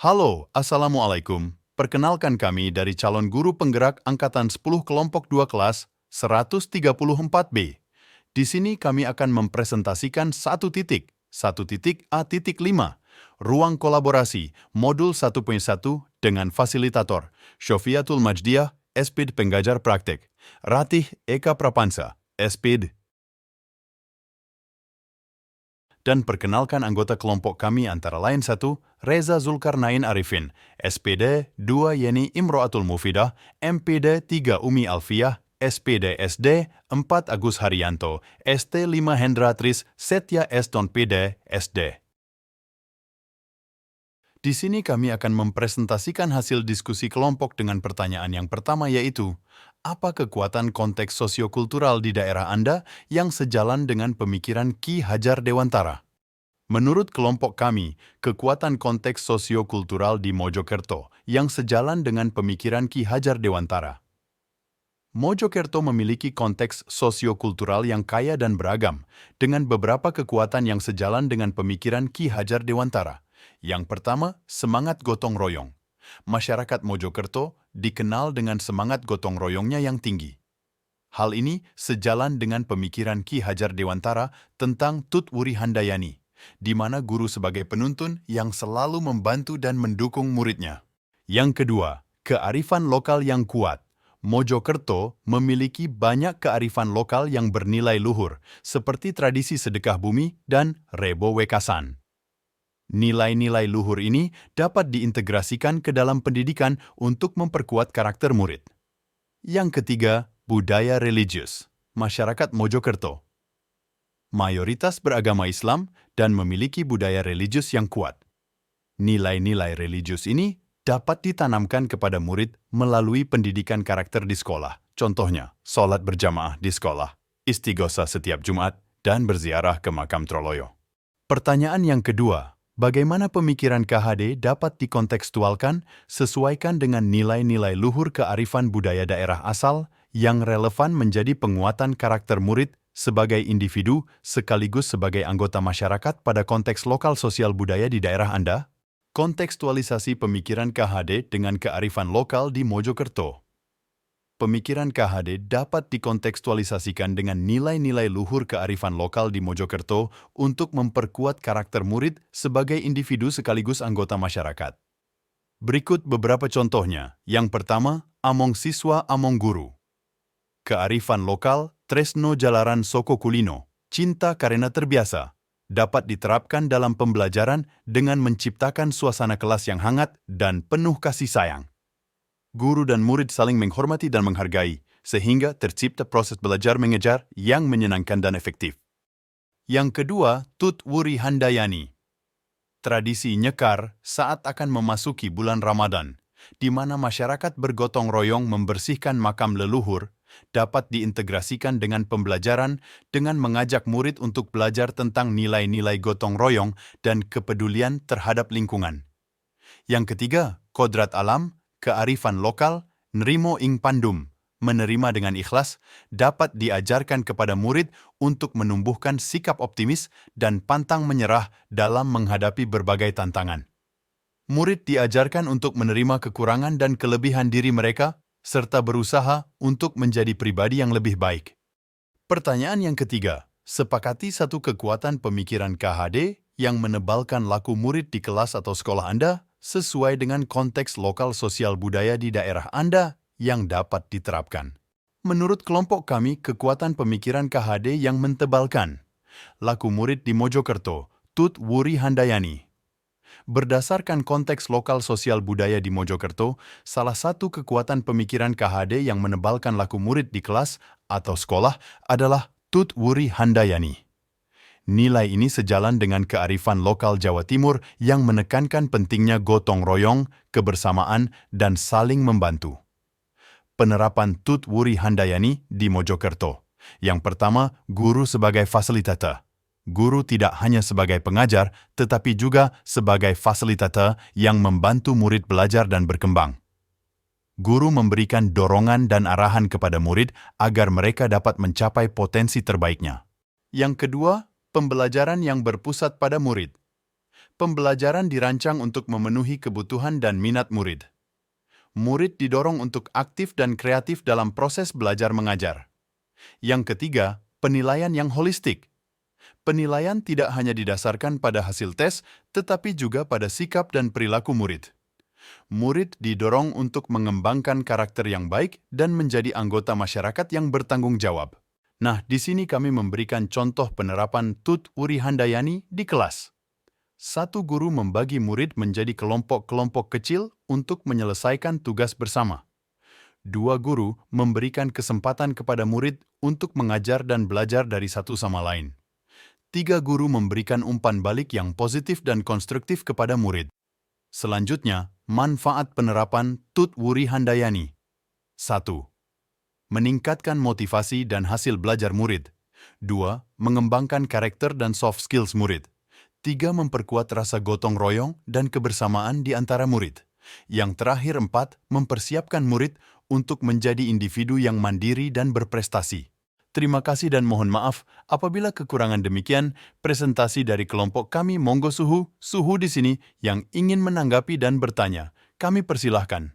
Halo, Assalamualaikum. Perkenalkan kami dari calon guru penggerak Angkatan 10 Kelompok 2 kelas 134B. Di sini kami akan mempresentasikan 1.1.A.5, ruang kolaborasi, modul 1.1 dengan fasilitator, Syofiatul Majdiah, SPD Penggajar Praktek, Ratih Eka Prapansa, SPD. Dan perkenalkan anggota kelompok kami antara lain 1. Reza Zulkarnain Arifin, SPD 2. Yeni Imro'atul Mufidah, MPD 3. Umi Alfiah, SPD SD 4. Agus Haryanto, ST 5. Hendra Tris Setya Eston PD SD. Di sini kami akan mempresentasikan hasil diskusi kelompok dengan pertanyaan yang pertama yaitu, apa kekuatan konteks sosiokultural di daerah Anda yang sejalan dengan pemikiran Ki Hajar Dewantara? Menurut kelompok kami, kekuatan konteks sosiokultural di Mojokerto yang sejalan dengan pemikiran Ki Hajar Dewantara. Mojokerto memiliki konteks sosiokultural yang kaya dan beragam, dengan beberapa kekuatan yang sejalan dengan pemikiran Ki Hajar Dewantara. Yang pertama, semangat gotong royong. Masyarakat Mojokerto dikenal dengan semangat gotong royongnya yang tinggi. Hal ini sejalan dengan pemikiran Ki Hajar Dewantara tentang Tut Wuri Handayani, di mana guru sebagai penuntun yang selalu membantu dan mendukung muridnya. Yang kedua, kearifan lokal yang kuat. Mojokerto memiliki banyak kearifan lokal yang bernilai luhur, seperti tradisi sedekah bumi dan Rebo Wekasan. Nilai-nilai luhur ini dapat diintegrasikan ke dalam pendidikan untuk memperkuat karakter murid. Yang ketiga, budaya religius. Masyarakat Mojokerto mayoritas beragama Islam dan memiliki budaya religius yang kuat. Nilai-nilai religius ini dapat ditanamkan kepada murid melalui pendidikan karakter di sekolah. Contohnya, sholat berjamaah di sekolah, istighosa setiap Jumat, dan berziarah ke makam Troloyo. Pertanyaan yang kedua, bagaimana pemikiran KHD dapat dikontekstualkan sesuaikan dengan nilai-nilai luhur kearifan budaya daerah asal yang relevan menjadi penguatan karakter murid sebagai individu sekaligus sebagai anggota masyarakat pada konteks lokal sosial budaya di daerah Anda? Kontekstualisasi pemikiran KHD dengan kearifan lokal di Mojokerto. Pemikiran KHD dapat dikontekstualisasikan dengan nilai-nilai luhur kearifan lokal di Mojokerto untuk memperkuat karakter murid sebagai individu sekaligus anggota masyarakat. Berikut beberapa contohnya. Yang pertama, among siswa among guru. Kearifan lokal, tresno jalaran soko kulino, cinta karena terbiasa, dapat diterapkan dalam pembelajaran dengan menciptakan suasana kelas yang hangat dan penuh kasih sayang. Guru dan murid saling menghormati dan menghargai, sehingga tercipta proses belajar mengejar yang menyenangkan dan efektif. Yang kedua, Tut Wuri Handayani. Tradisi nyekar saat akan memasuki bulan Ramadan, di mana masyarakat bergotong royong membersihkan makam leluhur, dapat diintegrasikan dengan pembelajaran dengan mengajak murid untuk belajar tentang nilai-nilai gotong royong dan kepedulian terhadap lingkungan. Yang ketiga, kodrat alam, kearifan lokal, nrimo ing pandum, menerima dengan ikhlas, dapat diajarkan kepada murid untuk menumbuhkan sikap optimis dan pantang menyerah dalam menghadapi berbagai tantangan. Murid diajarkan untuk menerima kekurangan dan kelebihan diri mereka, serta berusaha untuk menjadi pribadi yang lebih baik. Pertanyaan yang ketiga, sepakati satu kekuatan pemikiran KHD yang menebalkan laku murid di kelas atau sekolah Anda sesuai dengan konteks lokal sosial budaya di daerah Anda yang dapat diterapkan. Menurut kelompok kami, kekuatan pemikiran KHD yang mentebalkan laku murid di Mojokerto, Tut Wuri Handayani. Berdasarkan konteks lokal sosial budaya di Mojokerto, salah satu kekuatan pemikiran KHD yang menebalkan laku murid di kelas atau sekolah adalah Tut Wuri Handayani. Nilai ini sejalan dengan kearifan lokal Jawa Timur yang menekankan pentingnya gotong royong, kebersamaan, dan saling membantu. Penerapan Tut Wuri Handayani di Mojokerto. Yang pertama, guru sebagai fasilitator. Guru tidak hanya sebagai pengajar, tetapi juga sebagai fasilitator yang membantu murid belajar dan berkembang. Guru memberikan dorongan dan arahan kepada murid agar mereka dapat mencapai potensi terbaiknya. Yang kedua, pembelajaran yang berpusat pada murid. Pembelajaran dirancang untuk memenuhi kebutuhan dan minat murid. Murid didorong untuk aktif dan kreatif dalam proses belajar mengajar. Yang ketiga, penilaian yang holistik. Penilaian tidak hanya didasarkan pada hasil tes, tetapi juga pada sikap dan perilaku murid. Murid didorong untuk mengembangkan karakter yang baik dan menjadi anggota masyarakat yang bertanggung jawab. Nah, di sini kami memberikan contoh penerapan Tut Wuri Handayani di kelas. Satu guru membagi murid menjadi kelompok-kelompok kecil untuk menyelesaikan tugas bersama. Dua guru memberikan kesempatan kepada murid untuk mengajar dan belajar dari satu sama lain. Tiga guru memberikan umpan balik yang positif dan konstruktif kepada murid. Selanjutnya, manfaat penerapan Tut Wuri Handayani. 1. Meningkatkan motivasi dan hasil belajar murid. 2. Mengembangkan karakter dan soft skills murid. 3. Memperkuat rasa gotong royong dan kebersamaan di antara murid. Yang terakhir 4. Mempersiapkan murid untuk menjadi individu yang mandiri dan berprestasi. Terima kasih dan mohon maaf apabila kekurangan demikian. Presentasi dari kelompok kami monggo Suhu di sini yang ingin menanggapi dan bertanya. Kami persilahkan.